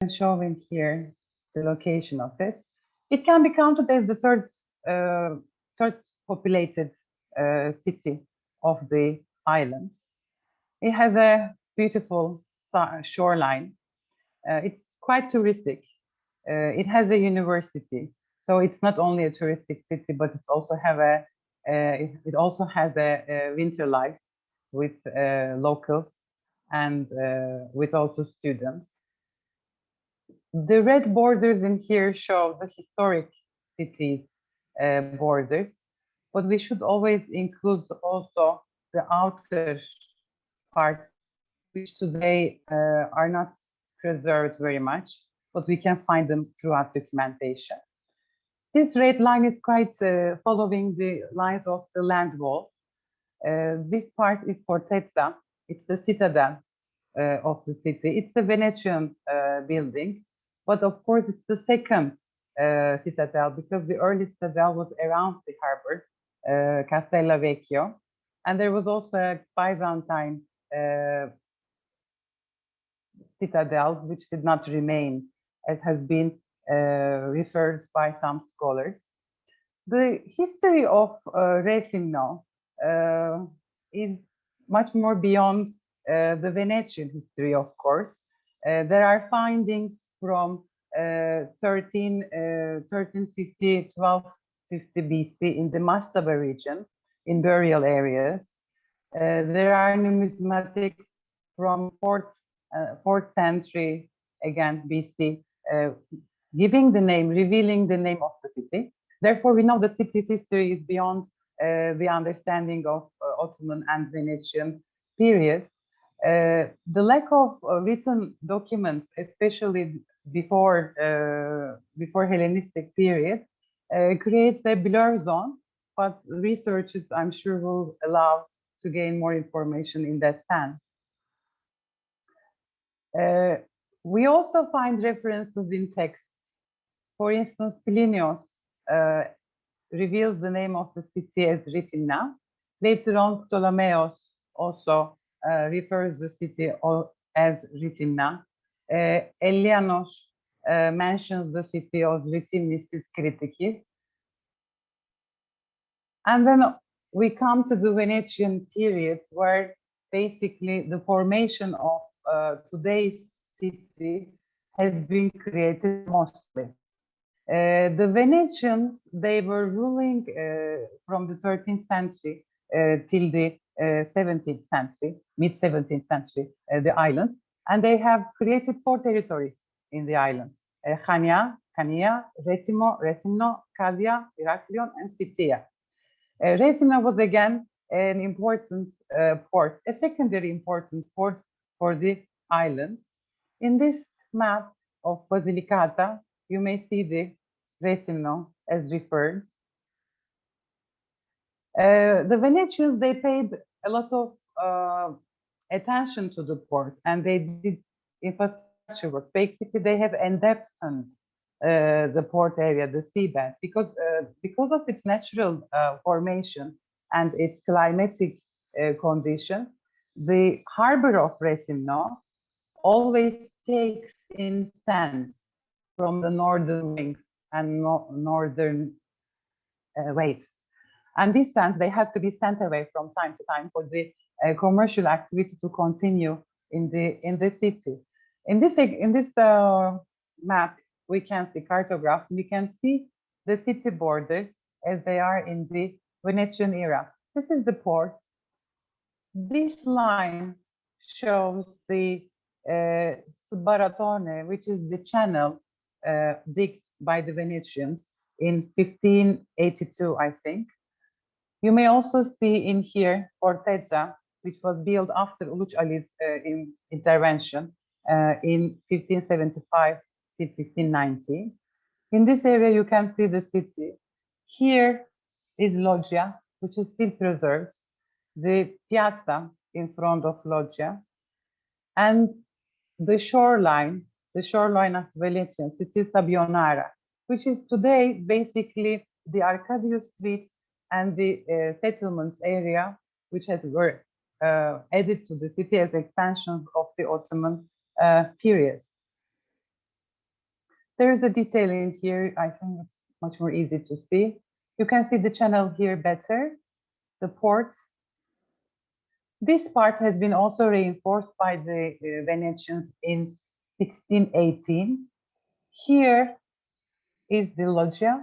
showing here the location of it. It can be counted as the third populated city of the islands. It has a beautiful shoreline. It's quite touristic. It has a university, so it's not only a touristic city, but it also has a winter life with locals and with also students. The red borders in here show the historic cities borders, but we should always include also the outer parts, which today are not preserved very much, but we can find them throughout documentation. This red line is quite following the lines of the land wall. This part is Fortesa. It's the citadel of the city. It's a Venetian building, but of course it's the second citadel, because the early citadel was around the harbor, Castellavecchio, and there was also a Byzantine citadel which did not remain, as has been referred by some scholars. The history of Rethymno is much more beyond the Venetian history, of course. There are findings from 1350, 1250 BC in the Mastaba region, in burial areas. There are numismatics from 4th century, again, BC, revealing the name of the city. Therefore, we know the city's history is beyond the understanding of Ottoman and Venetian periods. The lack of written documents, especially before Hellenistic period, creates a blur zone, but researchers, I'm sure, will allow to gain more information in that sense. We also find references in texts. For instance, Plinius reveals the name of the city as Rethymna. Later on, Ptolemaeus also refers the city as Rethymna. Elianos mentions the city as Rethymnistis Kritikis. And then we come to the Venetian period, where basically the formation of today's city has been created mostly. The Venetians, they were ruling from the 13th century till the 17th century, mid-17th century, the islands, and they have created 4 territories in the islands: Chania, Rethymno, Cadia, Heraklion, and Scythia. Rethymno was again an important port, a secondary important port for the islands. In this map of Basilicata, you may see the Rethymno as referred. The Venetians, they paid a lot of attention to the port, and they did infrastructure work. Basically, they have endepthened the port area, the seabed, because of its natural formation and its climatic condition. The harbor of Rethymno always takes in sand from the northern wings and northern waves. And these sands, they have to be sent away from time to time for the commercial activity to continue in the city. In this map, we can see cartograph. We can see the city borders as they are in the Venetian era. This is the port. This line shows the Sbaratone, which is the channel digged by the Venetians in 1582, I think. You may also see in here Fortesa, which was built after Uluç Ali's intervention in 1575 to 1590. In this area, you can see the city. Here is Loggia, which is still preserved, the piazza in front of Loggia, and the shoreline of Venetian city, Sabionara, which is today basically the Arcadio Street and the settlements area, which were added to the city as expansions of the Ottoman period. There is a detail in here. I think it's much more easy to see. You can see the channel here better, the port. This part has been also reinforced by the Venetians in 1618. Here is the loggia.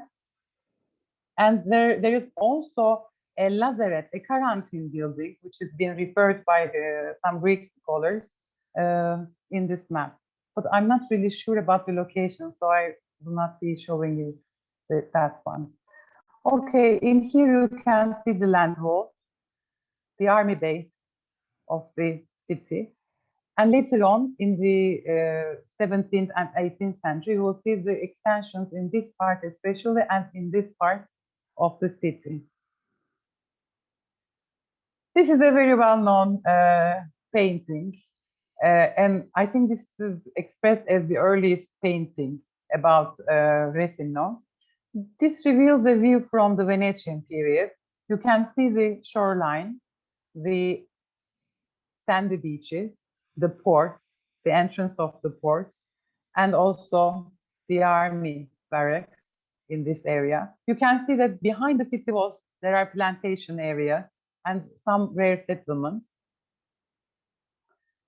And there is also a lazaret, a quarantine building, which has been referred by some Greek scholars in this map. But I'm not really sure about the location, so I will not be showing you that one. Okay, in here you can see the land wall, the army base of the city. And later on, in the 17th and 18th century, you will see the extensions in this part especially, and in this part of the city. This is a very well-known painting, and I think this is expressed as the earliest painting about Rethymno. This reveals a view from the Venetian period. You can see the shoreline, the sandy beaches, the ports, the entrance of the ports, and also the army barracks in this area. You can see that behind the city walls, there are plantation areas and some rare settlements.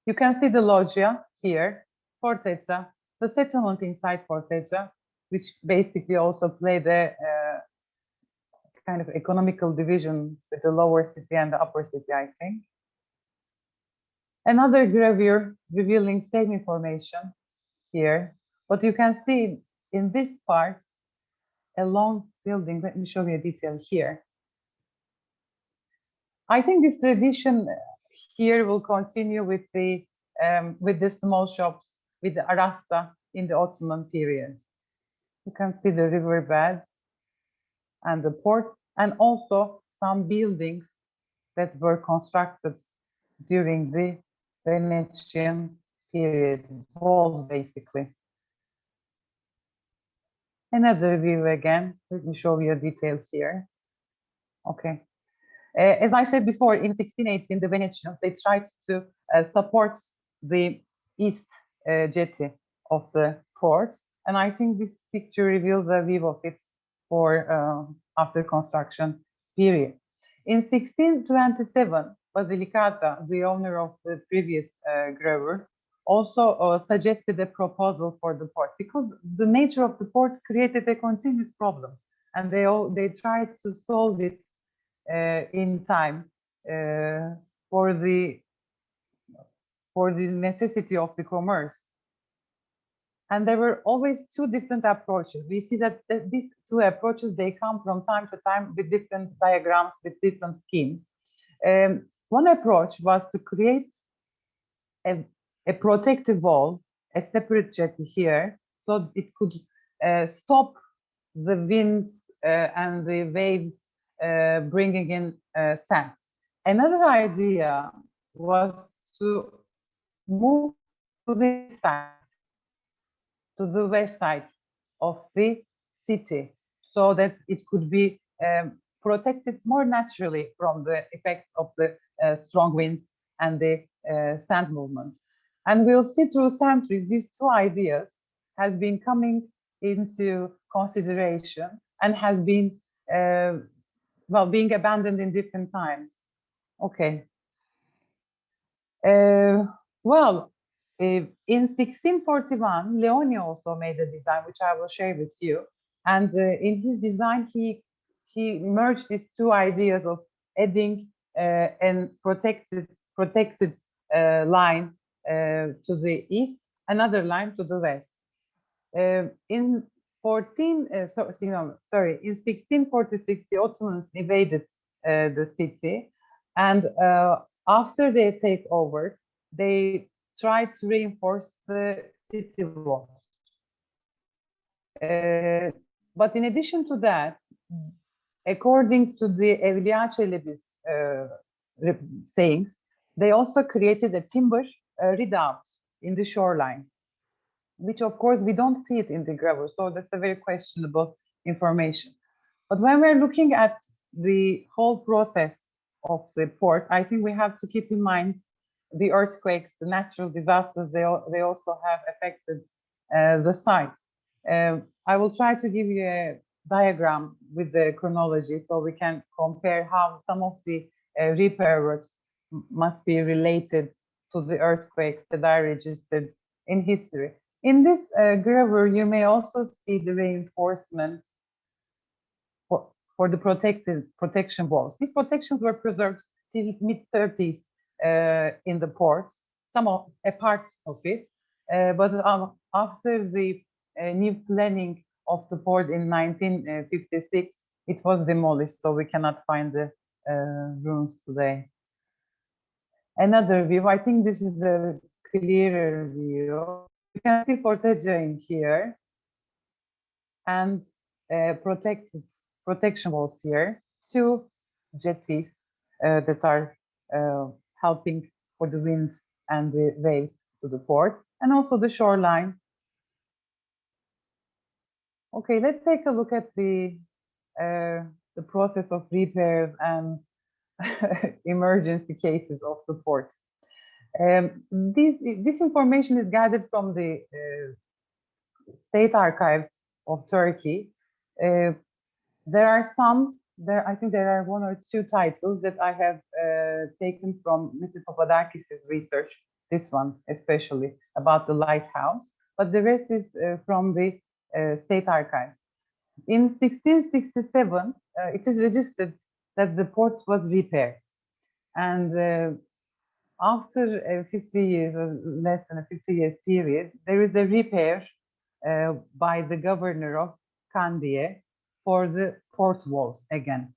You can see the loggia here, Fortesa, the settlement inside Fortesa, which basically also played a kind of economical division with the lower city and the upper city, I think. Another gravure revealing same information here, but you can see in this part a long building. Let me show you a detail here. I think this tradition here will continue with the small shops, with the arasta in the Ottoman period. You can see the riverbeds and the port, and also some buildings that were constructed during the Venetian period, walls basically. Another view again. Let me show you a detail here. Okay. As I said before, in 1618, the Venetians, they tried to support the east jetty of the port. And I think this picture reveals a view of it for after construction period. In 1627, Basilicata, the owner of the previous gravure, also suggested a proposal for the port, because the nature of the port created a continuous problem, and they tried to solve it in time for the necessity of the commerce. And there were always two different approaches. We see that these two approaches, they come from time to time with different diagrams, with different schemes. One approach was to create a protective wall, a separate jetty here, so it could stop the winds and the waves bringing in sand. Another idea was to move to this side, to the west side of the city, so that it could be protected more naturally from the effects of the strong winds and the sand movement. And we'll see through centuries, these two ideas have been coming into consideration and has been well, being abandoned in different times. Okay. Well, in 1641, Leone also made a design, which I will share with you. And in his design, he merged these two ideas of adding a protected line to the east, another line to the west. In 1646, the Ottomans invaded the city, and after their takeover, they tried to reinforce the city walls. But in addition to that, according to the Evliya Çelebi's sayings, they also created a timber redoubt in the shoreline, which of course we don't see it in the gravure, so that's a very questionable information. But when we're looking at the whole process of the port, I think we have to keep in mind the earthquakes, the natural disasters, they also have affected the sites. I will try to give you a diagram with the chronology so we can compare how some of the repair works must be related to the earthquakes that are registered in history. In this gravure, you may also see the reinforcement for the protection walls. These protections were preserved till mid-30s in the ports, a part of it, but after the new planning of the port in 1956, it was demolished, so we cannot find the ruins today. Another view, I think this is a clearer view. You can see Fortesa in here, and protection walls here, two jetties that are helping for the wind and the waves to the port, and also the shoreline. Okay, let's take a look at the process of repairs and emergency cases of the port. This information is gathered from the state archives of Turkey. There are I think there are one or two titles that I have taken from Mr. Papadakis' research, this one especially, about the lighthouse, but the rest is from the state archives. In 1667, it is registered that the port was repaired. And after 50 years, or less than a 50 years period, there is a repair by the governor of Kandiye for the port walls again.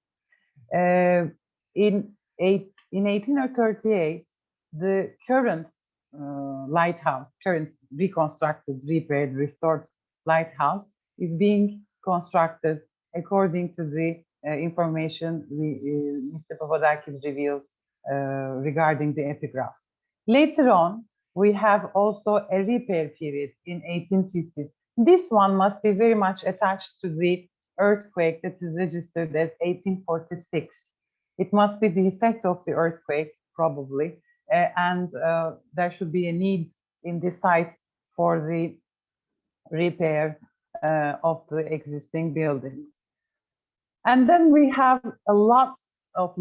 In 1838, the current lighthouse, current reconstructed, repaired, restored lighthouse is being constructed according to the information Mr. Papadakis reveals regarding the epigraph. Later on, we have also a repair period in 1850s. This one must be very much attached to the earthquake that is registered as 1846. It must be the effect of the earthquake, probably, and there should be a need in this site for the repair of the existing buildings. And then we have a lot of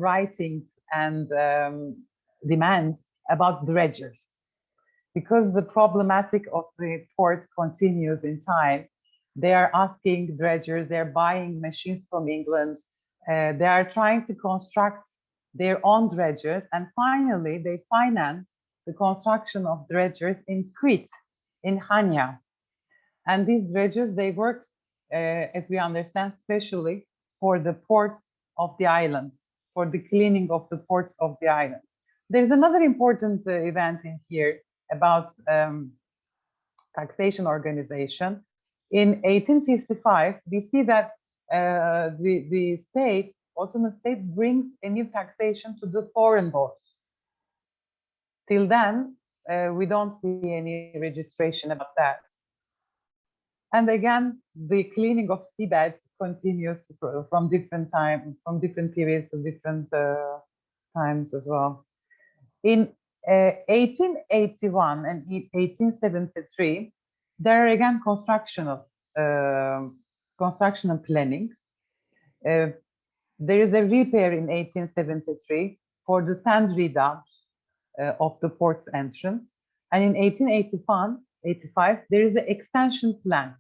writings and demands about dredgers, because the problematic of the port continues in time. They are asking dredgers, they're buying machines from England, they are trying to construct their own dredgers, and finally they finance the construction of dredgers in Crete, in Hania. And these dredgers, they work, as we understand, especially for the ports of the island, for the cleaning of the ports of the island. There's another important event in here about taxation organization. In 1855, we see that the state, Ottoman state, brings a new taxation to the foreign boats. Till then, we don't see any registration about that. And again, the cleaning of seabeds continues from different periods to different times as well. In 1881 and 1873, there are again constructional plannings. There is a repair in 1873 for the sand redoubt of the port's entrance, and in 1885 there is an extension plan.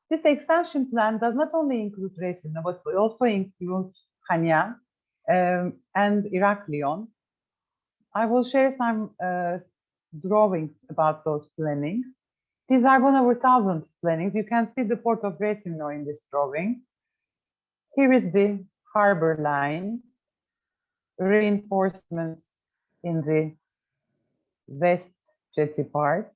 This extension plan does not only include Rethymno, but also includes Hania and Iraklion. I will share some drawings about those plannings. These are 1/1000 plannings. You can see the port of Rethymno in this drawing. Here is the harbor line, reinforcements in the west jetty part,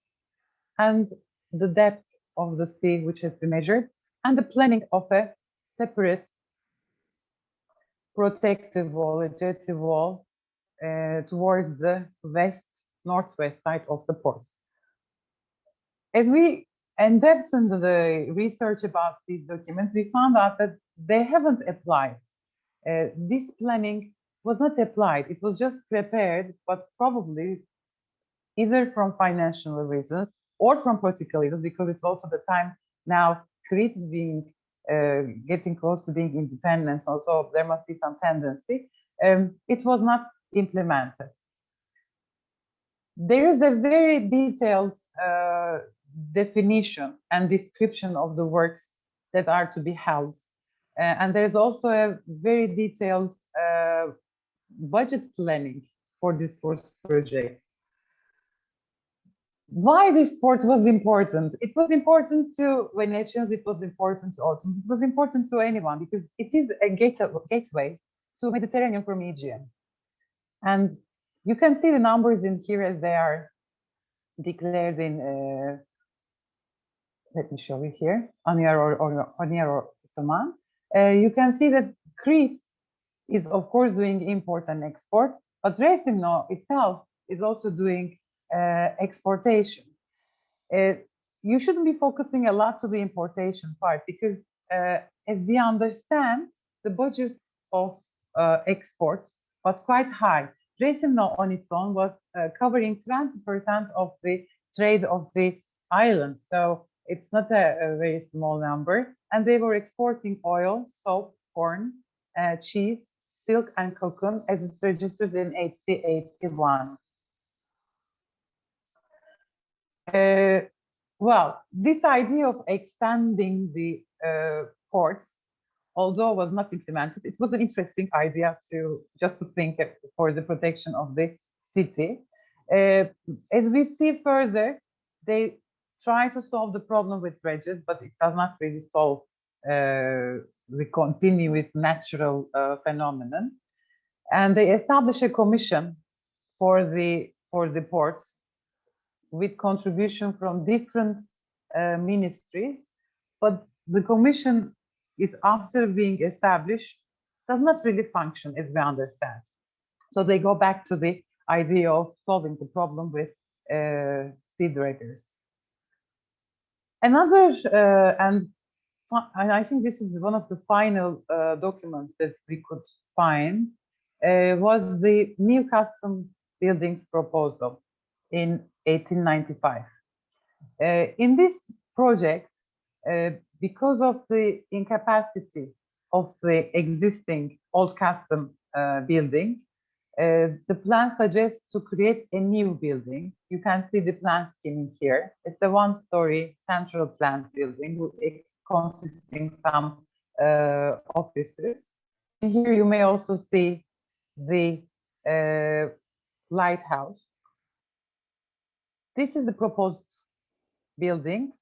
and the depth of the sea which has been measured, and the planning of a separate protective wall, a jetty wall, towards the northwest side of the port. As we in-depth into the research about these documents, we found out that they haven't applied. This planning was not applied. It was just prepared, but probably either from financial reasons or from political reasons, because it's also the time now Crete is being getting close to being independent, so there must be some tendency. It was not implemented. There is a very detailed definition and description of the works that are to be held. And there's also a very detailed budget planning for this first project. Why this port was important? It was important to Venetians, it was important to Ottomans, it was important to anyone, because it is a gateway to Mediterranean from Aegean. And you can see the numbers in here as they are declared in, let me show you here, Aniar or Ottoman. You can see that Crete is of course doing import and export, but Rethymno itself is also doing exportation. You shouldn't be focusing a lot to the importation part, because as we understand, the budget of export was quite high. Rethymno on its own was covering 20% of the trade of the island, so it's not a very small number. And they were exporting oil, soap, corn, cheese, silk, and cocoon, as it's registered in 1881. Well, this idea of expanding the ports, although was not implemented, it was an interesting idea to just to think for the protection of the city. As we see further, they try to solve the problem with dredges, but it does not really solve the continuous natural phenomenon. And they establish a commission for the ports, with contribution from different ministries, but the commission is, after being established, does not really function as we understand. So they go back to the idea of solving the problem with sea draggers. Another, and I think this is one of the final documents that we could find, was the new custom buildings proposal in 1895. In this project, because of the incapacity of the existing old custom building, the plan suggests to create a new building. You can see the plan scheme here. It's a one-story central plant building consisting some offices. And here you may also see the lighthouse. This is the proposed building,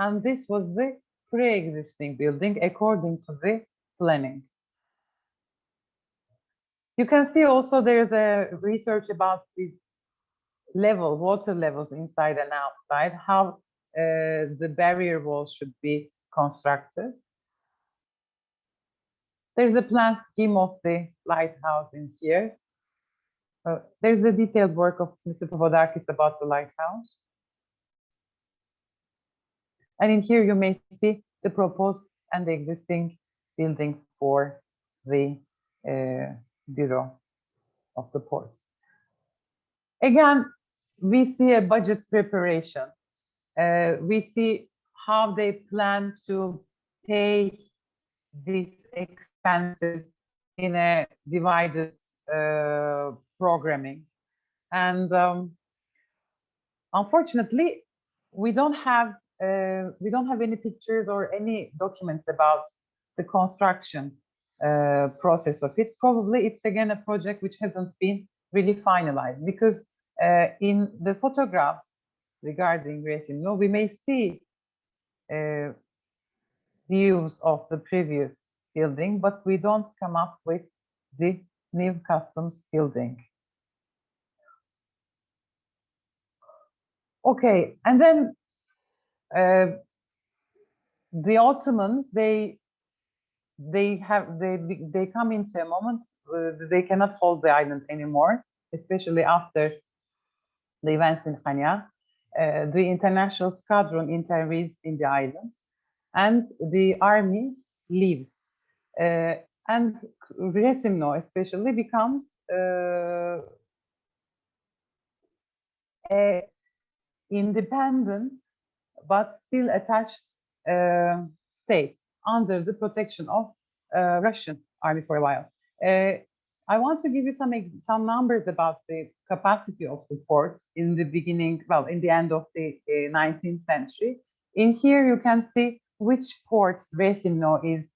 and this was the pre-existing building according to the planning. You can see also there's a research about the water levels inside and outside, how the barrier walls should be constructed. There's a plan scheme of the lighthouse in here. There's a detailed work of Mr. Papadakis about the lighthouse. And in here you may see the proposed and the existing buildings for the bureau of the port. Again, we see a budget preparation. We see how they plan to pay these expenses in a divided programming. And unfortunately, we don't have any pictures or any documents about the construction process of it. Probably it's again a project which hasn't been really finalized, because in the photographs regarding Rethymno, we may see views of the previous building, but we don't come up with the new customs building. Okay, and then the Ottomans, they come into a moment they cannot hold the island anymore, especially after the events in Hania. The international squadron intervenes in the island, and the army leaves. And Rethymno especially becomes a independent but still attached state under the protection of Russian army for a while. I want to give you some numbers about the capacity of the port in the beginning, well, in the end of the 19th century. In here, you can see which ports Rethymno is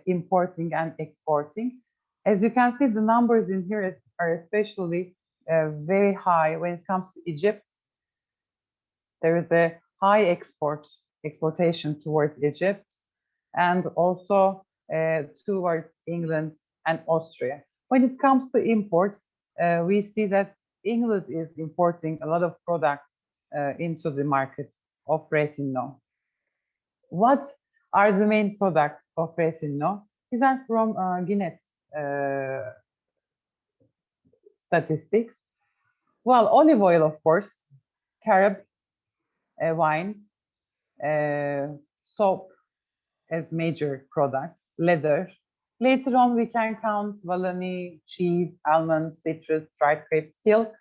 importing and exporting. As you can see, the numbers in here are especially very high when it comes to Egypt. There is a high exportation towards Egypt and also towards England and Austria. When it comes to imports, we see that England is importing a lot of products into the market of Rethymno. What are the main products of Rethymno? These are from Guinness statistics. Well, olive oil, of course, carob, wine, soap as major products, leather. Later on, we can count Wallonie, cheese, almonds, citrus, dried grapes, silk,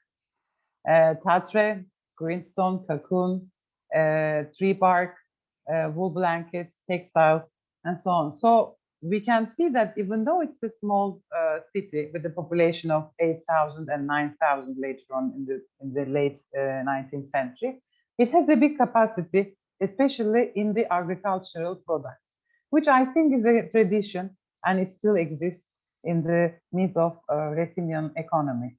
tatre, greenstone, cocoon, tree bark, wool blankets, textiles, and so on. So we can see that even though it's a small city with a population of 8,000 and 9,000 later on in the late 19th century, it has a big capacity, especially in the agricultural products, which I think is a tradition and it still exists in the midst of Rethymnian economy.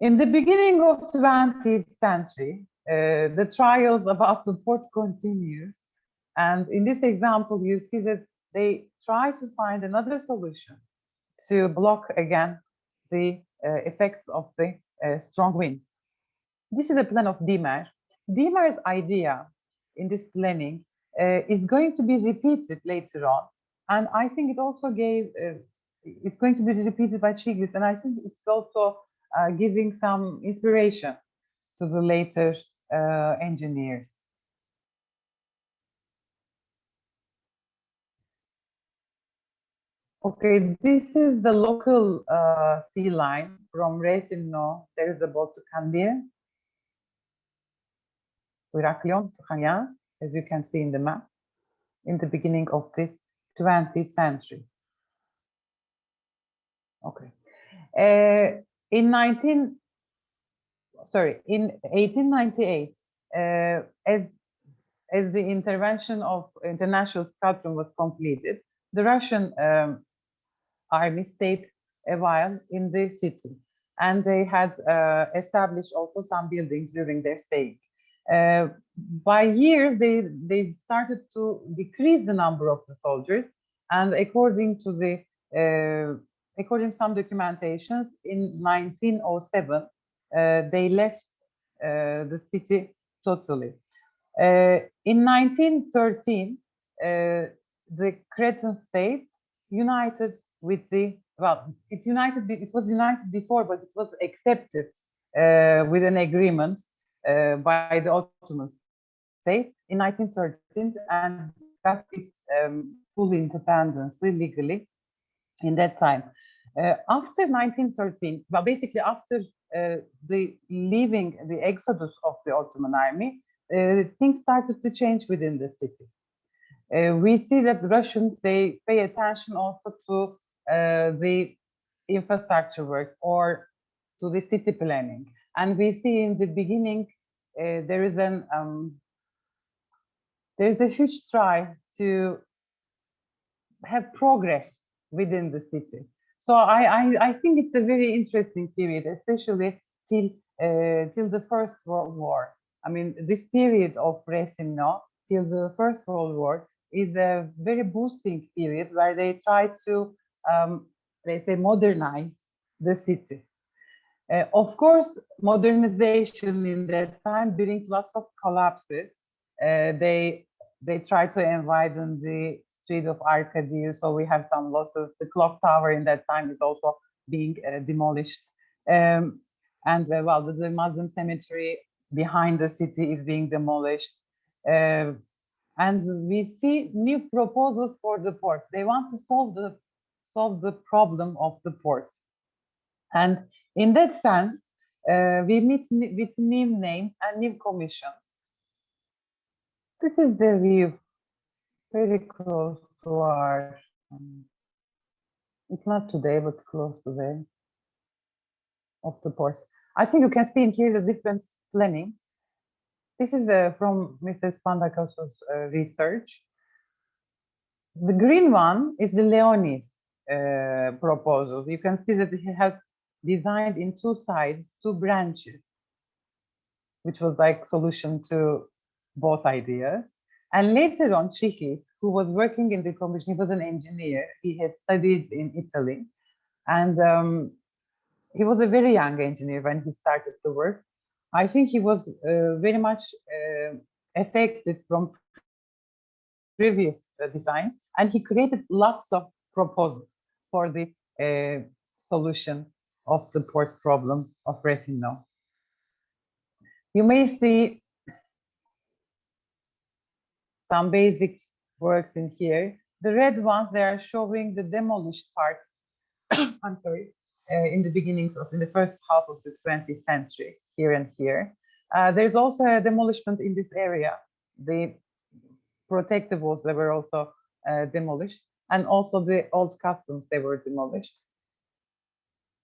In the beginning of 20th century, the trials about the port continues. And in this example, you see that they try to find another solution to block again the effects of the strong winds. This is a plan of Dimer. Dimer's idea in this planning is going to be repeated later on. And I think it also gave, it's going to be repeated by Chiglis. And I think it's also giving some inspiration to the later engineers. Okay, this is the local sea line from Rethymno. There is a boat to Candia, Iraklion to Hanya, as you can see in the map, in the beginning of the 20th century. Okay. In 1898, as the intervention of international squadron was completed, the Russian army stayed a while in the city, and they had established also some buildings during their stay. By years, they started to decrease the number of the soldiers, and according to some documentations, in 1907, they left the city totally. In 1913, the Cretan state united with the, well, it was united before, but it was accepted with an agreement by the Ottoman state in 1913, and got its full independence legally in that time. After 1913, well, basically after the leaving, the exodus of the Ottoman army, things started to change within the city. We see that the Russians, they pay attention also to the infrastructure work or to the city planning. And we see in the beginning, there is a huge try to have progress within the city. So I think it's a very interesting period, especially till the First World War. I mean, this period of Rethymno till the First World War is a very boosting period where they try to, let's say, modernize the city. Of course, modernization in that time brings lots of collapses. They try to widen the street of Arcadia, so we have some losses. The clock tower in that time is also being demolished. Well, the Muslim cemetery behind the city is being demolished. And we see new proposals for the ports. They want to solve the problem of the ports. And in that sense, We meet with new names and new commissions. This is the view, very close to our, it's not today, but close to the, of the port. I think you can see in here the different plannings. This is from Mr. Spandakos's research. The green one is the Leonis proposal. You can see that he has designed in two sides, two branches, which was like solution to both ideas. And later on, Chihis, who was working in the commission, he was an engineer. He had studied in Italy, and he was a very young engineer when he started to work. I think he was very much affected from previous designs, and he created lots of proposals for the solution of the port problem of Rethymno. You may see some basic works in here. The red ones, they are showing the demolished parts. I'm sorry, in the beginnings of in the first half of the 20th century, here and here. There's also a demolition in this area. The protective walls, they were also demolished, and also the old customs, they were demolished.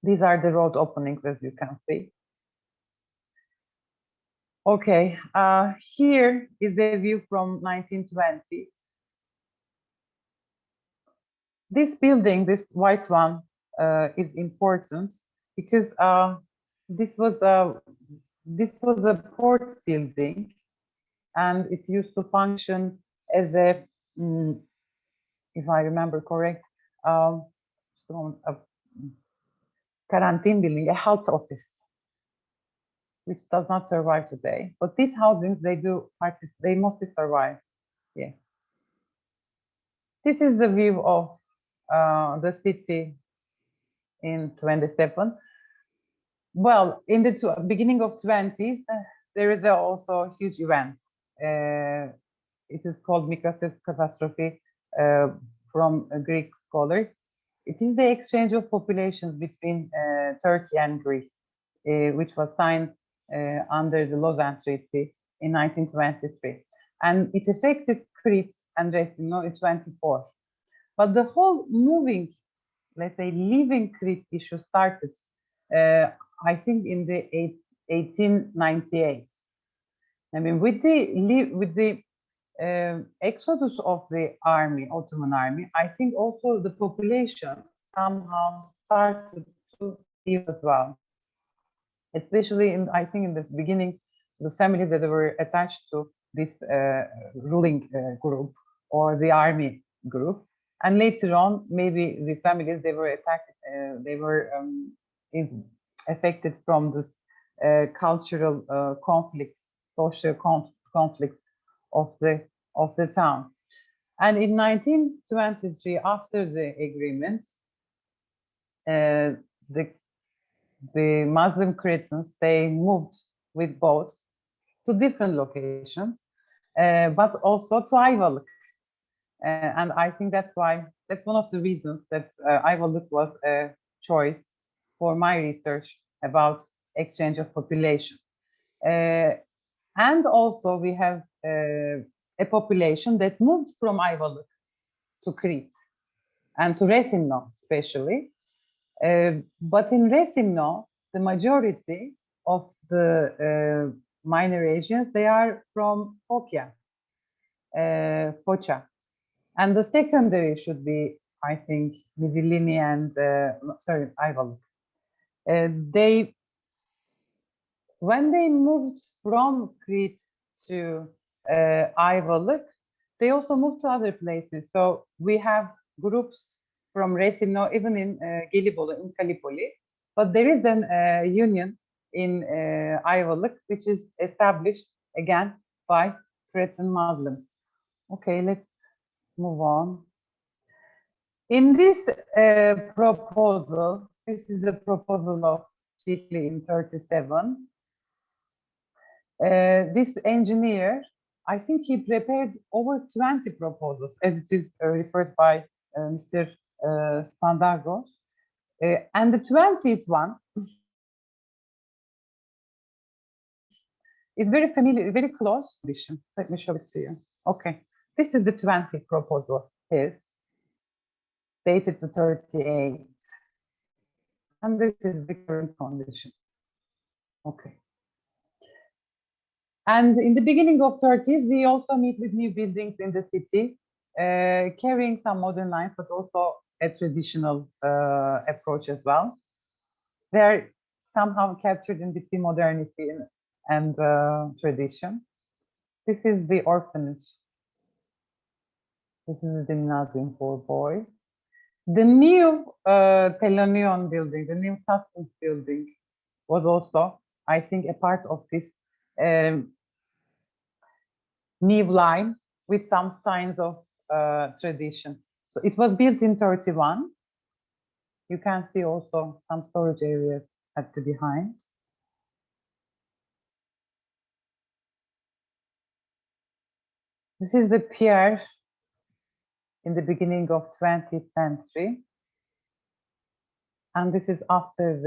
These are the road openings, as you can see. Okay, here is the view from 1920s. This building, this white one, is important because this was a port building, and it used to function as a, if I remember correct, a quarantine building, a health office, which does not survive today. But these housings, they mostly survive. Yes. This is the view of the city in 27. Well, in the beginning of 20s, there is also huge events. It is called Microsoft catastrophe from Greek scholars. It is the exchange of populations between Turkey and Greece, which was signed under the Lausanne Treaty in 1923. And it affected Crete and Rethymno in 24. But the whole moving, let's say, leaving Crete issue started, I think, in the 1898. I mean, with the exodus of the army, Ottoman army, I think also the population somehow started to leave as well. Especially I think in the beginning, the families that were attached to this ruling group or the army group, and later on, maybe the families, they were attacked, they were affected from this cultural conflicts, social conflicts of the town. And in 1923, after the agreement, the Muslim Cretans, they moved with boats to different locations, but also to Ayvalık. And I think that's one of the reasons that Ayvalık was a choice for my research about exchange of population. And also we have a population that moved from Ayvalık to Crete and to Rethymno especially. But in Rethymno, the majority of the minor Asians, they are from Foça. And the secondary should be, I think, Midilini and, Ayvalık. When they moved from Crete to Ayvalık, they also moved to other places. So we have groups from Rethymno, even in Gelibolu, in Kalipoli. But there is an union in Ayvalık, which is established again by Cretan Muslims. Okay, let's move on. In this proposal, this is the proposal of Chihli in 37. This engineer, I think he prepared over 20 proposals, as it is referred by Mr. Spandagos. And the 20th one, It's very familiar, very close edition. Let me show it to you. Okay, this is the 20th proposal. His dated to 38, and this is the current condition. Okay. And in the beginning of 30s, we also meet with new buildings in the city, carrying some modern lines, but also a traditional approach as well. They're somehow captured in between modernity and tradition. This is the orphanage. This is the gymnasium for boys. The new Telonion building, the new customs building, was also, I think, a part of this new line with some signs of tradition. So it was built in 31. You can see also some storage areas at the behind. This is the pier in the beginning of 20th century. And this is after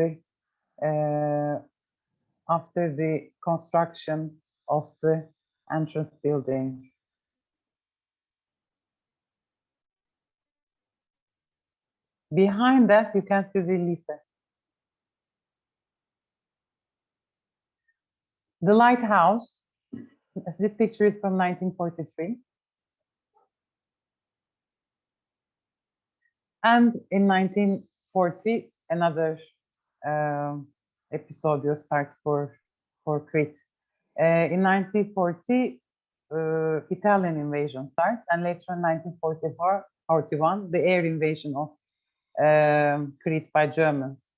the construction of the entrance building. Behind that, you can see the Lise. The lighthouse, this picture is from 1943. And in 1940, another episode starts for Crete. In 1940, Italian invasion starts, and later in 1941, the air invasion of Crete by Germans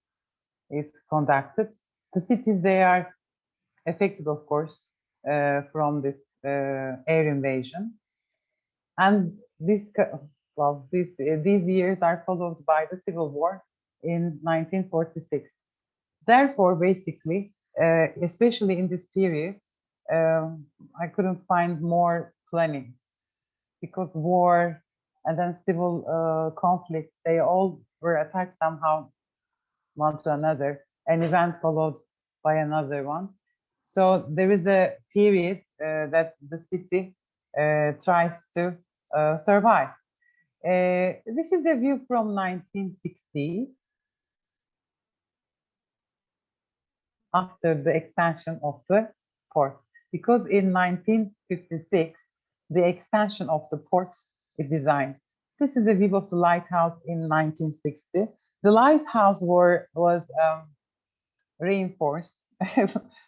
is conducted. The cities, they are affected, of course, from this air invasion. And these years are followed by the Civil War in 1946. Therefore, basically, especially in this period, I couldn't find more plannings, because war and then civil conflicts, they all were attacked somehow one to another, an event followed by another one. So there is a period that the city tries to survive. This is a view from 1960s, after the extension of the port, because in 1956, the extension of the port is designed. This is a view of the lighthouse in 1960. The lighthouse was reinforced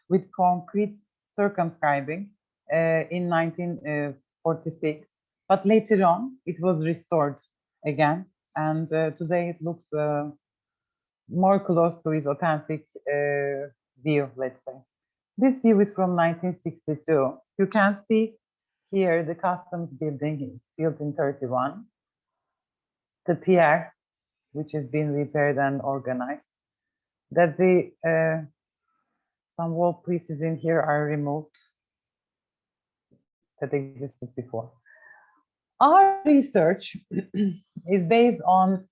with concrete circumscribing in 1946, but later on it was restored again, and today it looks more close to its authentic view, let's say. This view is from 1962. You can see here the customs building built in 31, the pier, which has been repaired and organized, that the some wall pieces in here are removed that existed before. Our research is based on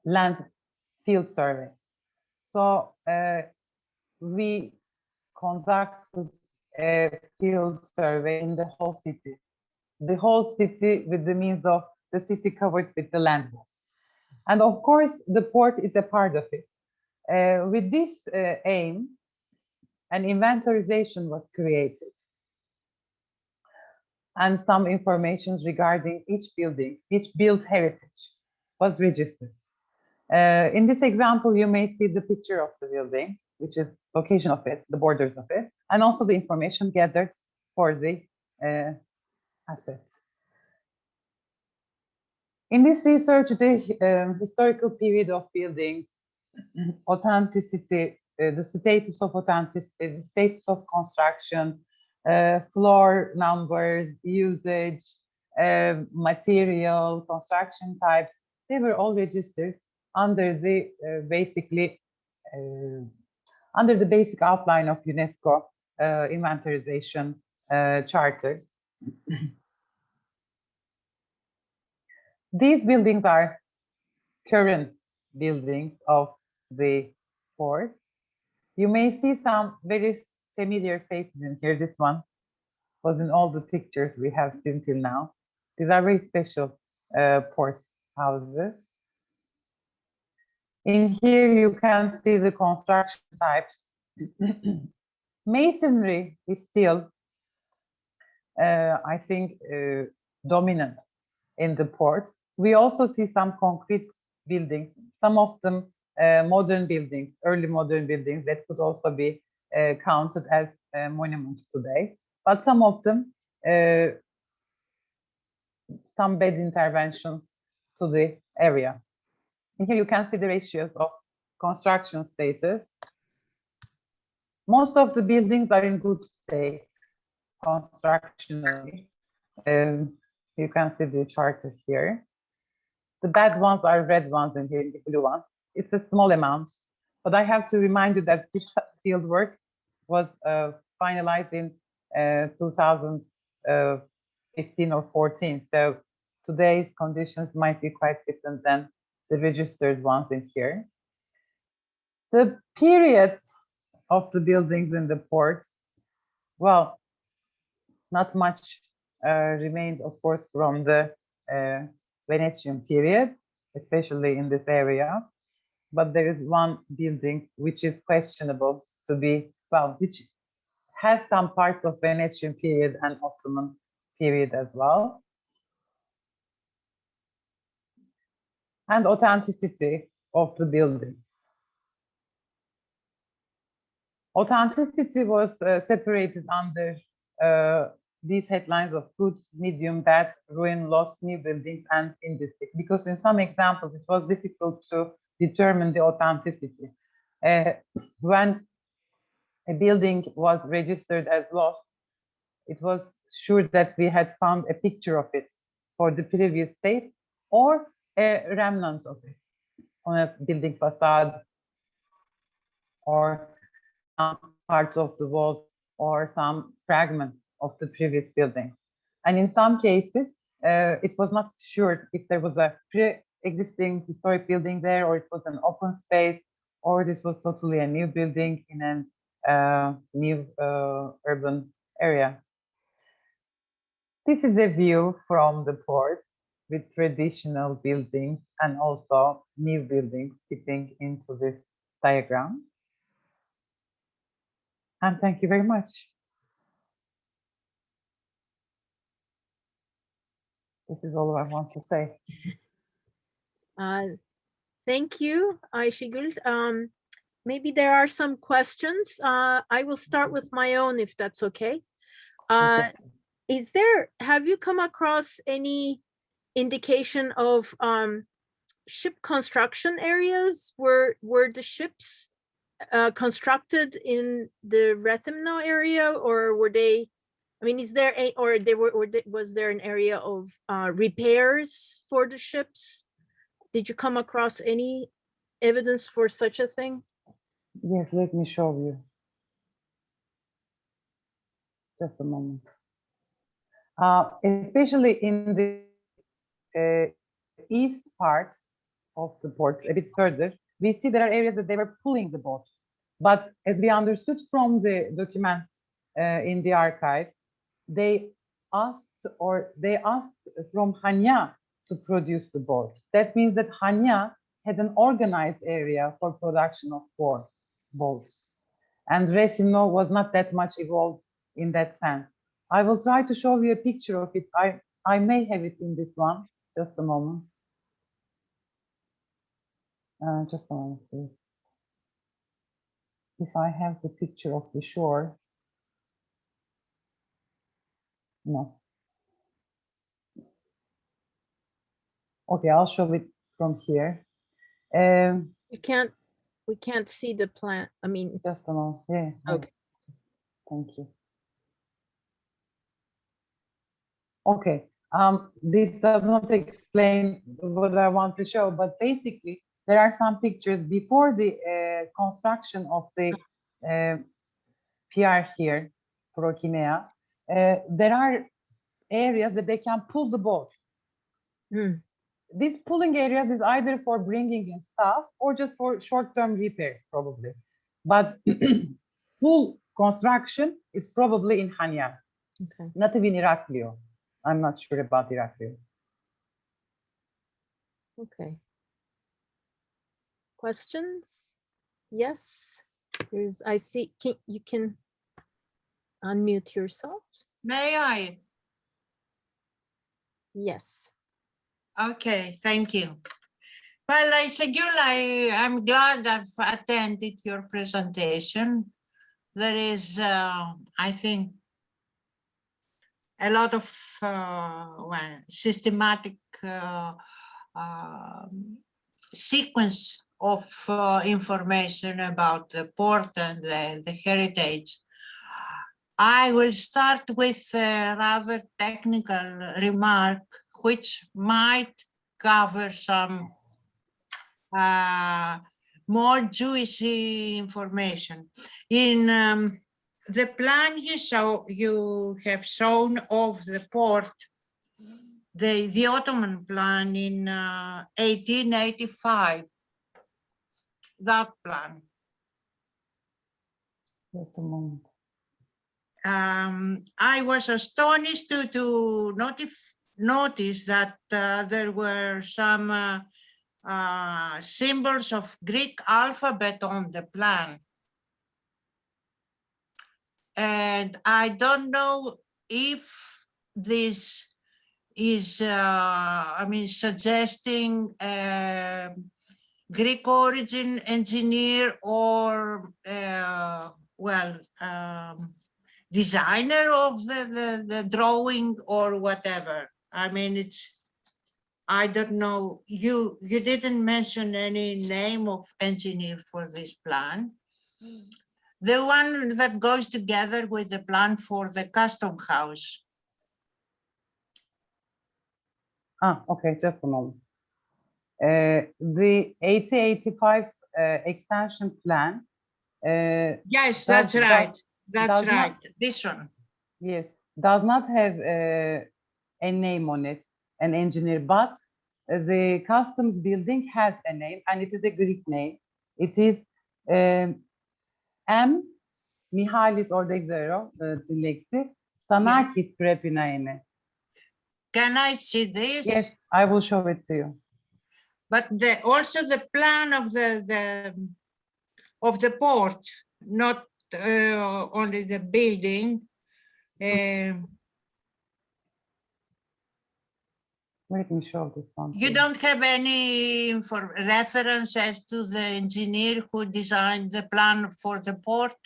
land field survey. So we conducted a field survey in the whole city with the means of the city covered with the land mass. And of course, the port is a part of it. With this aim, an inventorization was created, and some information regarding each building, each built heritage was registered. In this example, you may see the picture of the building, which is location of it, the borders of it, and also the information gathered for the assets. In this research, the historical period of buildings, authenticity, the status of authenticity, the status of construction, floor numbers, usage, material, construction types, they were all registered under the under the basic outline of UNESCO inventarization charters. These buildings are current buildings of the port. You may see some very familiar faces in here. This one was in all the pictures we have seen till now. These are very special port houses. In here, you can see the construction types. Masonry is still, I think, dominant in the ports. We also see some concrete buildings, some of them modern buildings, early modern buildings that could also be counted as monuments today. But some of them, some bad interventions to the area. And here you can see the ratios of construction status. Most of the buildings are in good state constructionally. You can see the chart here. The bad ones are red ones and here the blue ones. It's a small amount, but I have to remind you that this field work was finalized in 2015 or 14. So today's conditions might be quite different than the registered ones in here. The periods of the buildings in the ports, well, not much remained, of course, from the Venetian period, especially in this area. But there is one building which is questionable to be, well, which has some parts of Venetian period and Ottoman period as well. And authenticity of the buildings. Authenticity was separated under these headlines of good, medium, bad, ruin, lost, new buildings, and indistinct. Because in some examples, it was difficult to determine the authenticity. When a building was registered as lost, it was sure that we had found a picture of it for the previous state or a remnant of it on a building facade or some parts of the walls or some fragments of the previous buildings. And in some cases, it was not sure if there was a pre-existing historic building there, or it was an open space, or this was totally a new building in a new urban area. This is a view from the port with traditional buildings and also new buildings fitting into this diagram. And thank you very much. This is all I want to say. Thank you, Ayşegül. Maybe there are some questions. I will start with my own, if that's okay. Have you come across any indication of ship construction areas where the ships constructed in the Rethymno area, or were they? I mean, is there was there an area of repairs for the ships? Did you come across any evidence for such a thing? Yes, let me show you. Just a moment. Especially in the east part of the port, a bit further, we see there are areas that they were pulling the boats. But as we understood from the documents in the archives, they asked from Hanya to produce the boat. That means that Hanya had an organized area for production of boats. And Rethymno was not that much evolved in that sense. I will try to show you a picture of it. I may have it in this one. Just a moment. Just a moment, please. If I have the picture of the shore. No. Okay, I'll show it from here. We can't see the plan. I mean, just a moment. Yeah. Okay. Thank you. Okay. This does not explain what I want to show, but basically there are some pictures before the construction of the pier here, Prokinea. There are areas that they can pull the boat. These pulling areas is either for bringing in stuff or just for short-term repairs, probably. But full construction is probably in Hanya, Okay. not even Iraklio. I'm not sure about Iraklio. Okay. Questions? Yes. Here's, I see, you can unmute yourself. May I? Yes. Okay, thank you. Well, Ayşegül, I'm glad I've attended your presentation. There is, I think, a lot of systematic sequence of information about the port and the heritage. I will start with a rather technical remark, which might cover some more juicy information. In the plan you have shown of the port, the Ottoman plan in 1885, that plan. Just a moment. I was astonished to notice that there were some symbols of Greek alphabet on the plan. And I don't know if this is, suggesting Greek origin engineer or, designer of the drawing or whatever. I mean, I don't know. You didn't mention any name of engineer for this plan. The one that goes together with the plan for the custom house. Okay, just a moment. The 1885 extension plan. Yes, that's right. That's right. This one. Yes, does not have a name on it, an engineer, but the customs building has a name, and it is a Greek name. It is M. Mihalis Ordexero, Tilexi, Stanakis Prepinaene. Can I see this? Yes, I will show it to you. But also the plan of the port, not only the building. Let me show this one. You don't have any references to the engineer who designed the plan for the port?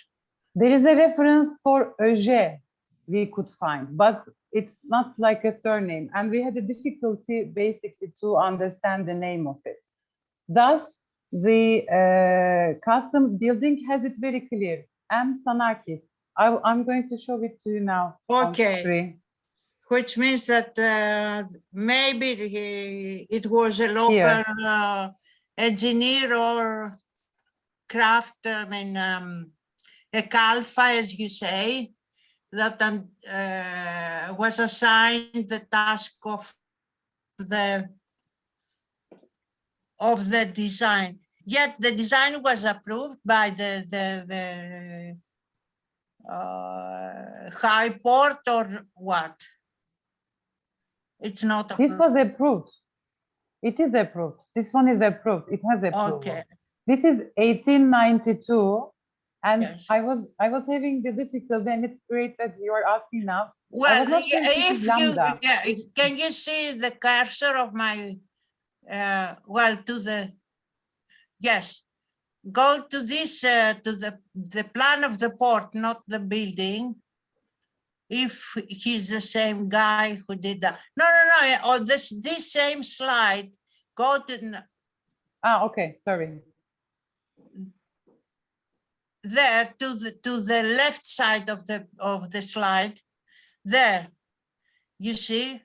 There is a reference for Öger we could find, but it's not like a surname. And we had a difficulty basically to understand the name of it. Thus, the customs building has it very clear. M. Sanakis. I'm going to show it to you now. Okay. On screen. Which means that maybe it was a local engineer or craft, a Kalfa, as you say, that was assigned the task of the design. Yet the design was approved by the high port or what? It's not approved. This was approved. It is approved. This one is approved. It has approval. Okay. This is 1892, and Yes. I was having the difficulty, and it's great that you are asking now. Well, if you can you see the cursor of my yes, go to this to the plan of the port, not the building. If he's the same guy who did that. No. On this same slide, go to. Okay, sorry. There to the left side of the slide, there, you see,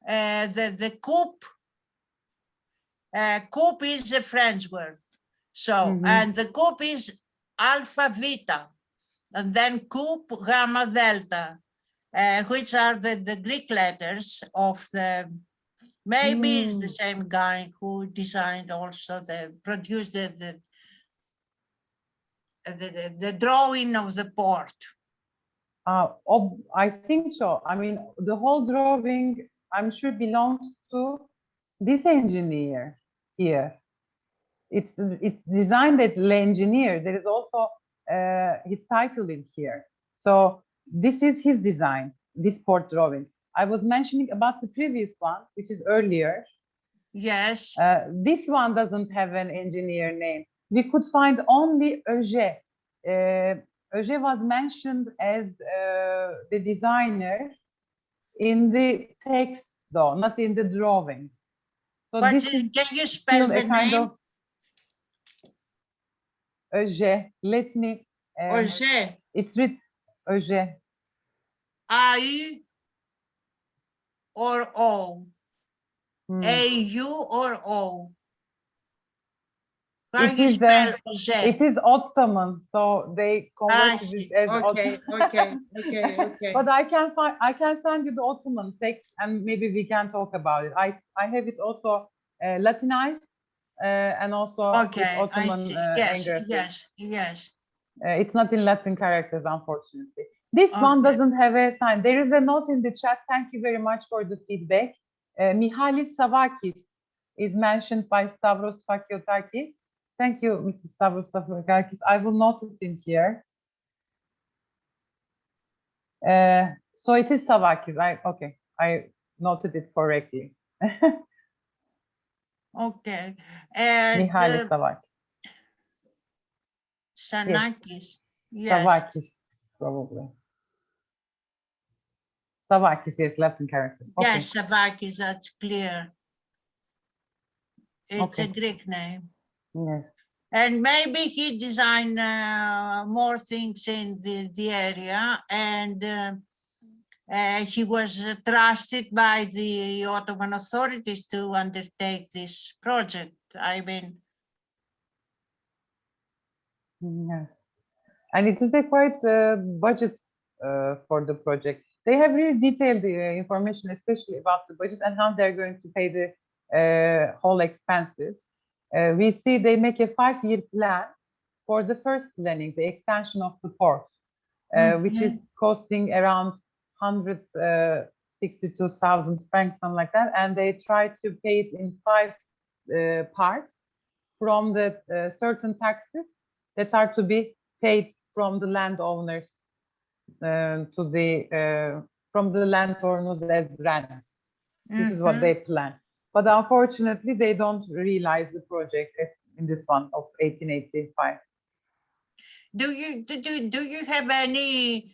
the coupe. Coupe is a French word, so and the coupe is alpha vita, and then coupe gamma delta, which are the Greek letters of the. Maybe it's the same guy who designed also produced the the drawing of the port. I think so. I mean, the whole drawing, I'm sure, belongs to this engineer here. It's designed at l'engineer. There is also his title in here. So this is his design, this port drawing. I was mentioning about the previous one, which is earlier. Yes. This one doesn't have an engineer name. We could find only Auger. Auger was mentioned as the designer in the text, though, not in the drawing. So But this is can you spell still a the kind name? of Auger. Let me. Auger. It's written Auger. I or O? Hmm. A-U or O? How It you is spell Auger? It is Ottoman, so they converted see. it as Okay, Ottoman. okay. But I can send you the Ottoman text, and maybe we can talk about it. I have it also Latinized and also with Okay, I Ottoman see. Yes, engraphy. yes. It's not in Latin characters, unfortunately. This one Okay. doesn't have a sign. There is a note in the chat. Thank you very much for the feedback. Mihalis Savakis is mentioned by Stavros Fakiotakis. Thank you, Mr. Stavros Fakiotakis. I will note it in here. So it is Savakis. I noted it correctly. Okay. And Mihalis Savakis. Sanakis. Yes. Savakis, probably. Savakis, yes, Latin character. Okay. Yes, Savakis, that's clear. It's a Okay. Greek name. Yes. And maybe he designed more things in the area, and he was trusted by the Ottoman authorities to undertake this project. I mean, Yes. And it is a quite budget for the project. They have really detailed information, especially about the budget and how they're going to pay the whole expenses. We see they make a 5-year plan for the first planning, the extension of the port, which is costing around 162,000 francs, something like that. And they try to pay it in 5 parts from the certain taxes that are to be paid from the landowners to the from the landowners as rents. This is what they plan. But unfortunately, they don't realize the project in this one of 1885. Do you have any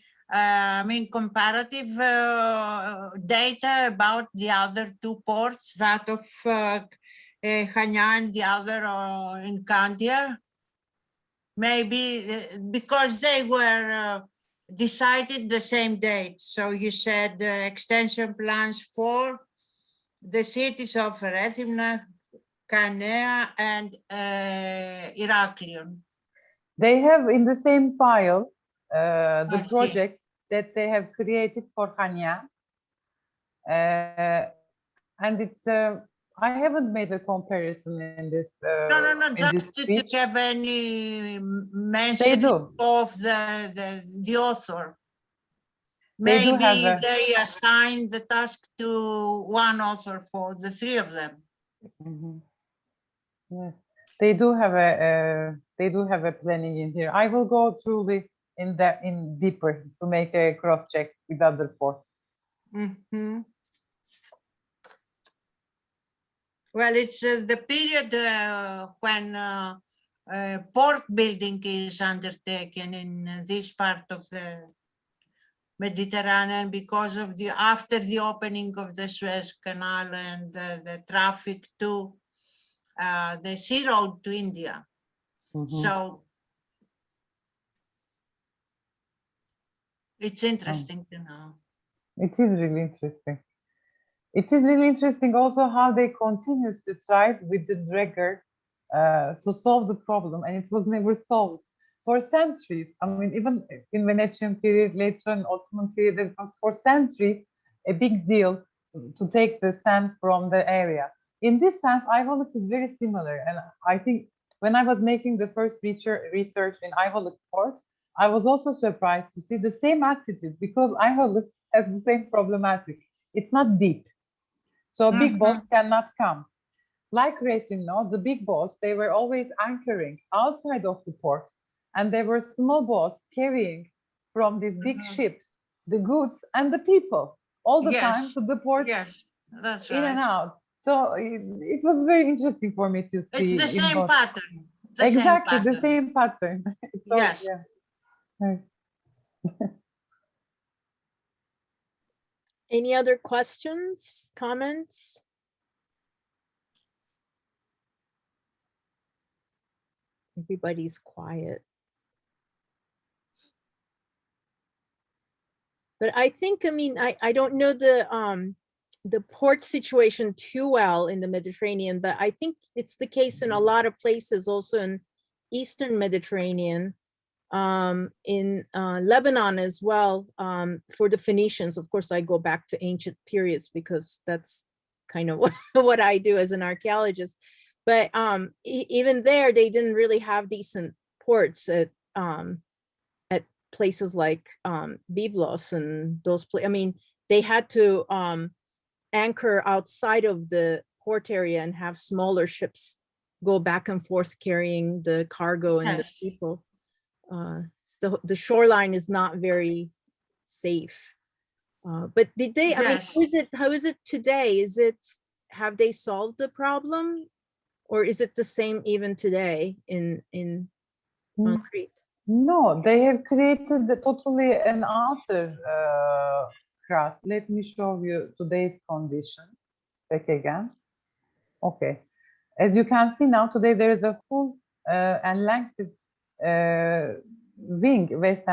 comparative data about the other 2 ports, that of Chania and the other in Candia? Maybe because they were decided the same date. So you said extension plans for the cities of Rethymno, Canea, and Heraklion. They have in the same file the see. projects that they have created for Chania. And it's I haven't made a comparison in this. No. In this Just to speech. have any mention of the author. They do Maybe have they assigned the task to one author for the 3 of them. Yes, they do have a planning in here. I will go through in deeper to make a cross check with other ports. Well, it's the period when port building is undertaken in this part of the Mediterranean because of after the opening of the Suez Canal and the traffic to the sea road to India. So it's interesting to know. It is really interesting. It is really interesting also how they continuously tried with the dragger to solve the problem, and it was never solved for centuries. I mean, even in Venetian period, later in Ottoman period, it was for centuries a big deal to take the sand from the area. In this sense, Ayvalık is very similar, and I think when I was making the first research in Ayvalık port, I was also surprised to see the same attitude because Ayvalık has the same problematic. It's not deep. So big boats cannot come. Like Rethymno, the big boats, they were always anchoring outside of the port, and there were small boats carrying from these big ships the goods and the people all the time to the port, Yes, that's in and right. out. So it was very interesting for me to see. It's the in same both. pattern. The Exactly same the pattern. same pattern. So, Yes. yeah. Right. Any other questions, comments? Everybody's quiet. But I think, I mean, I don't know the port situation too well in the Mediterranean, but I think it's the case in a lot of places also in Eastern Mediterranean, in Lebanon as well, for the Phoenicians. Of course, I go back to ancient periods because that's kind of what I do as an archaeologist. But even there, they didn't really have decent ports at places like Byblos and those places. I mean, they had to anchor outside of the port area and have smaller ships go back and forth carrying the cargo and the Yes. people. So the shoreline is not very safe. But did they, I mean, Yes. how is it today? Have they solved the problem? Or is it the same even today in Mm. Crete? No, they have created totally an outer crust. Let me show you today's condition. Back again. Okay. As you can see now, today there is a full and lengthened wing, west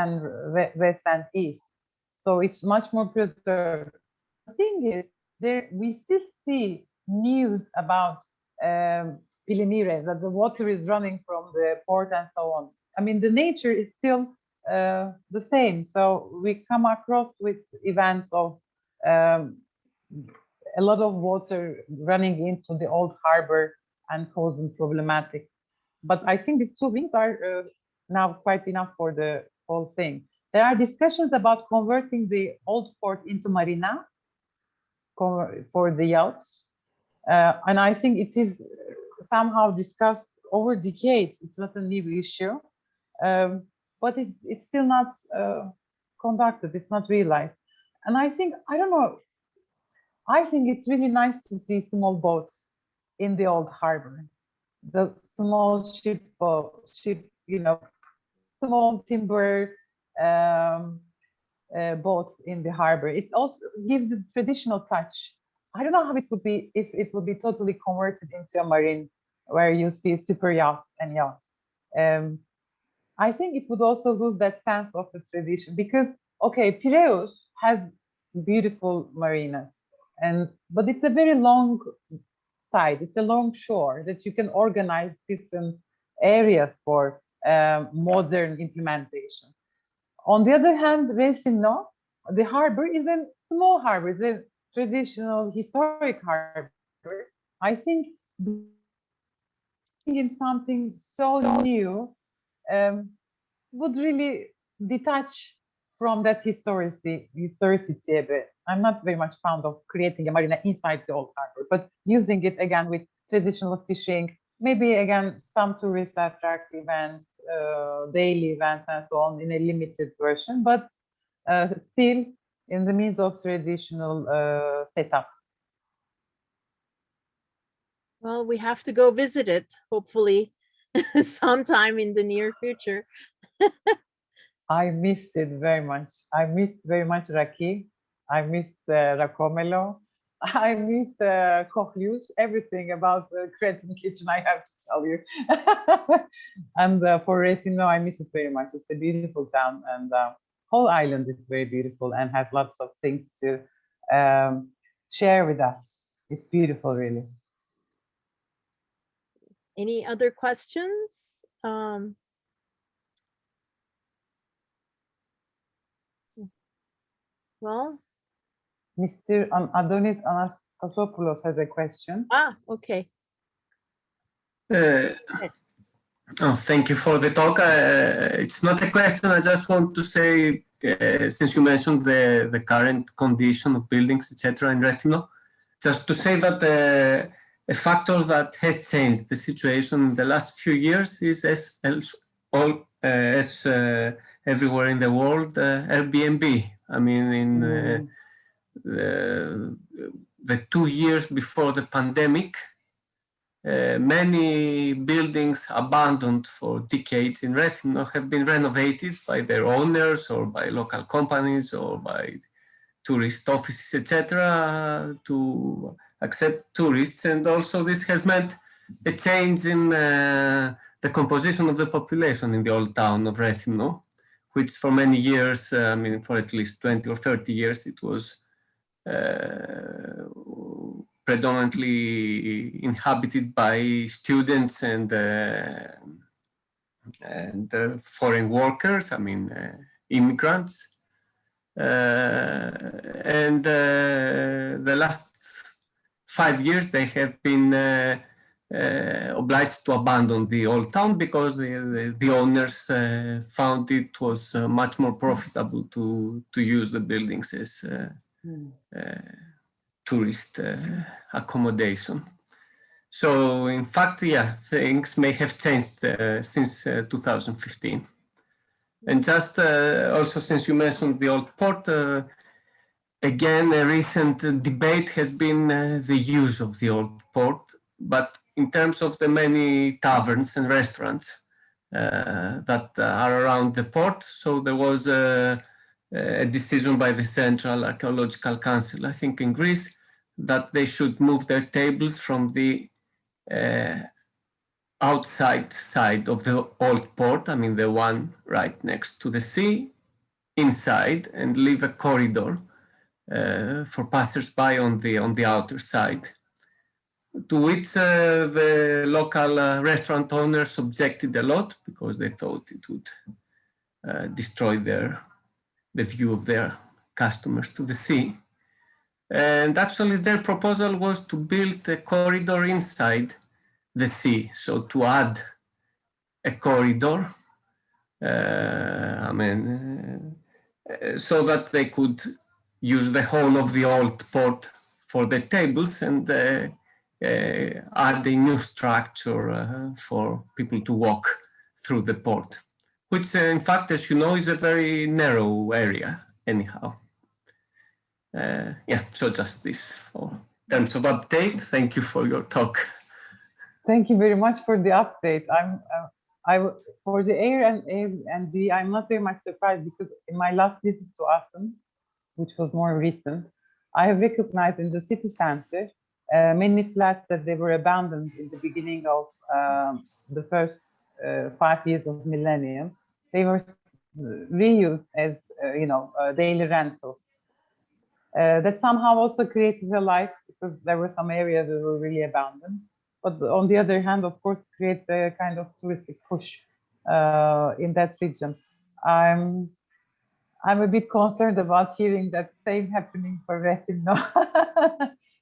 and east. So it's much more preserved. The thing is, we still see news about Pilimires, that the water is running from the port and so on. I mean, the nature is still the same. So we come across with events of a lot of water running into the old harbor and causing problematic. But I think these two wings are now quite enough for the whole thing. There are discussions about converting the old port into marina for the yachts. And I think it is somehow discussed over decades. It's not a new issue, but it's still not conducted. It's not realized. And I think, I don't know, I think it's really nice to see small boats in the old harbor. The small ship, small timber boats in the harbor. It also gives the traditional touch. I don't know how it would be if it would be totally converted into a marine where you see super yachts and yachts. I think it would also lose that sense of the tradition because, okay, Piraeus has beautiful marinas, but it's a very long side. It's a long shore that you can organize different areas for modern implementation. On the other hand, Rethymno, the harbor is a small harbor, it's a traditional historic harbor. I think in something so new would really detach from that historicity a bit. I'm not very much fond of creating a marina inside the old harbor, but using it again with traditional fishing, maybe again some tourist attract events, daily events and so on in a limited version, but still in the means of traditional setup. Well, we have to go visit it, hopefully sometime in the near future. I missed it very much. I missed very much Raki. I missed Rakomelo. I missed Kochlius, everything about the Cretan kitchen, I have to tell you. And for Rethymno, I miss it very much. It's a beautiful town, and whole island is very beautiful and has lots of things to share with us. It's beautiful, really. Any other questions? Well, Mr. Adonis Anastasopoulos has a question. okay. Uh, Oh, thank you for the talk. It's not a question. I just want to say, since you mentioned the current condition of buildings, etc., in Rethymno, just to say that a factor that has changed the situation in the last few years is as everywhere in the world, Airbnb. I mean, in the 2 years before the pandemic, many buildings abandoned for decades in Rethymno have been renovated by their owners or by local companies or by tourist offices, etc., to accept tourists. And also this has meant a change in the composition of the population in the old town of Rethymno, which for many years, I mean, for at least 20 or 30 years, it was predominantly inhabited by students and foreign workers, I mean, immigrants. And the last 5 years, they have been obliged to abandon the old town because the owners found it was much more profitable to use the buildings as tourist accommodation. So in fact, yeah, things may have changed since 2015. And just also, since you mentioned the old port, again, a recent debate has been the use of the old port, but in terms of the many taverns and restaurants that are around the port. So there was a decision by the Central Archaeological Council, I think in Greece, that they should move their tables from the outside side of the old port, I mean the one right next to the sea, inside, and leave a corridor for passers-by on the outer side. To which the local restaurant owners objected a lot because they thought it would destroy the view of their customers to the sea. And actually their proposal was to build a corridor inside the sea, so to add a corridor, so that they could use the whole of the old port for the tables and add a new structure for people to walk through the port, which in fact, as you know, is a very narrow area anyhow. Yeah, so just this for terms of update. Thank you for your talk. Thank you very much for the update. For the air and Airbnb, I'm not very much surprised because in my last visit to Athens, which was more recent, I have recognized in the city center many flats that they were abandoned in the beginning of the first 5 years of millennium. They were reused as daily rentals. That somehow also created a life because there were some areas that were really abandoned. But on the other hand, of course, creates a kind of touristic push in that region. I'm a bit concerned about hearing that same happening for Rethymno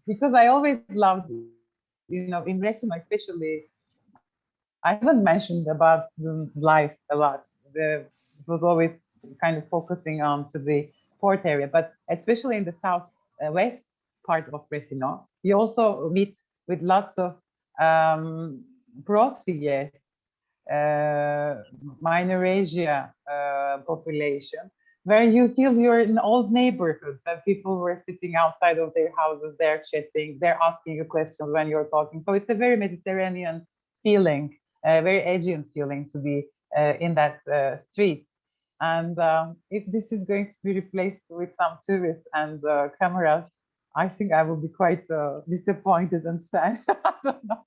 because I always loved, in Rethymno especially, I haven't mentioned about the life a lot. It was always kind of focusing on to the port area, but especially in the southwest part of Rethymno, you also meet with lots of Prosviges, Minor Asia population, where you feel you're in old neighborhoods and people were sitting outside of their houses, they're chatting, they're asking you questions when you're talking. So it's a very Mediterranean feeling, a very Aegean feeling to be in that street. And if this is going to be replaced with some tourists and cameras, I think I will be quite disappointed and sad. I don't know.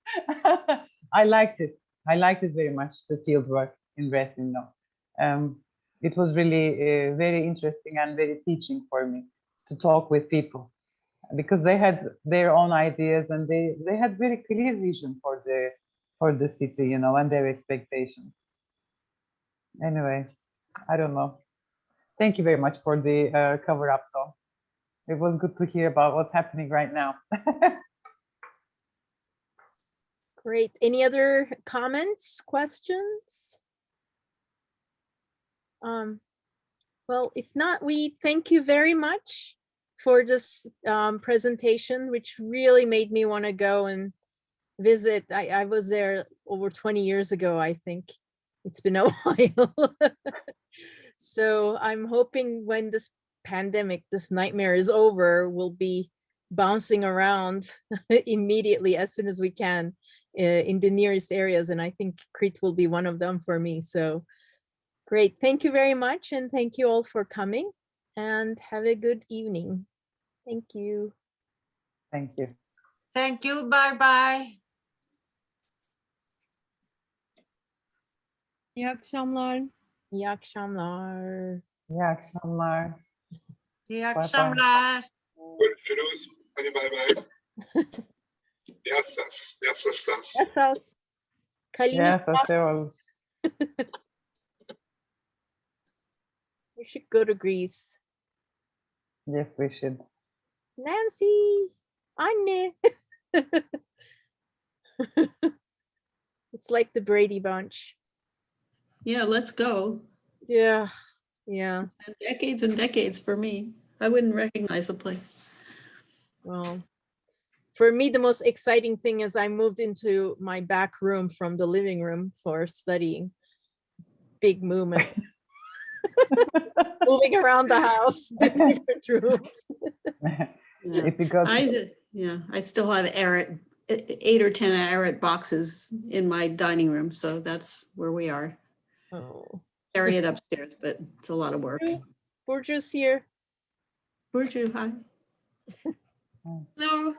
I liked it. I liked it very much, the field work in Rethymno. It was really very interesting and very teaching for me to talk with people because they had their own ideas and they had very clear vision for the city, and their expectations. Anyway, I don't know. Thank you very much for the cover up, though. It was good to hear about what's happening right now. Great. Any other comments, questions? Well, if not, we thank you very much for this presentation, which really made me want to go and visit. I was there over 20 years ago, I think. It's been a while. So I'm hoping when this pandemic, this nightmare is over, we'll be bouncing around immediately as soon as we can in the nearest areas. And I think Crete will be one of them for me. So great. Thank you very much. And thank you all for coming, and have a good evening. Thank you. Thank you. Thank you. Bye-bye. İyi akşamlar. İyi akşamlar. İyi akşamlar. İyi akşamlar. Görüşürüz. Hadi bay bay. Yassas. Yassas. Yassas. Kalina. Yes, Aseol. We should go to Greece. Yes, we should. Nancy. Anne. It's like the Brady Bunch. Yeah, let's go. Yeah. Yeah. It's been decades and decades for me. I wouldn't recognize the place. Well, for me, the most exciting thing is I moved into my back room from the living room for studying. Big movement. Moving around the house, different rooms. Yeah. If you go to, I still have 8 or 10 Arret boxes in my dining room, so that's where we are. Oh. Carry it upstairs, but it's a lot of work. Burcu's here. Burcu, hi. Hello.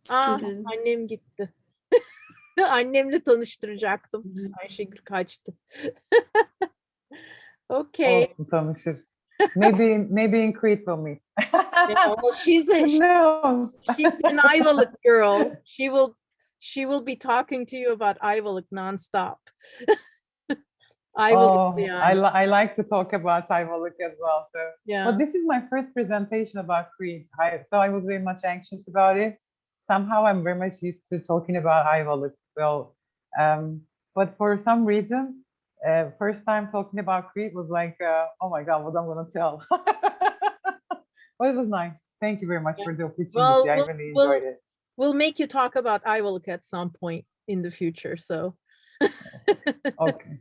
Tüden. Annem gitti. Annemle tanıştıracaktım. Ayşegül kaçtı. Okay. olsun, tanışır. Maybe in Crete we'll meet. Yeah, well, she's Who knows? an Ayvalık girl. She will be talking to you about Ayvalık nonstop. Oh, Yeah. I like to talk about Ayvalık as well. So, Yeah. but this is my first presentation about Crete. So I was very much anxious about it. Somehow I'm very much used to talking about Ayvalık. Well, but for some reason, first time talking about Crete was like, oh my God, what I'm gonna tell. But it was nice. Thank you very much for the opportunity. Well, I really enjoyed it. We'll make you talk about Ayvalık at some point in the future. So Okay.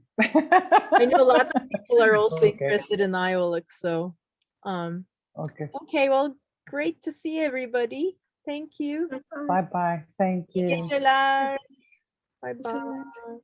I know lots of people are also Okay. interested in Ayvalık. So Okay. okay, well, great to see everybody. Thank you. Bye bye. Thank İyi you. geceler. Bye bye.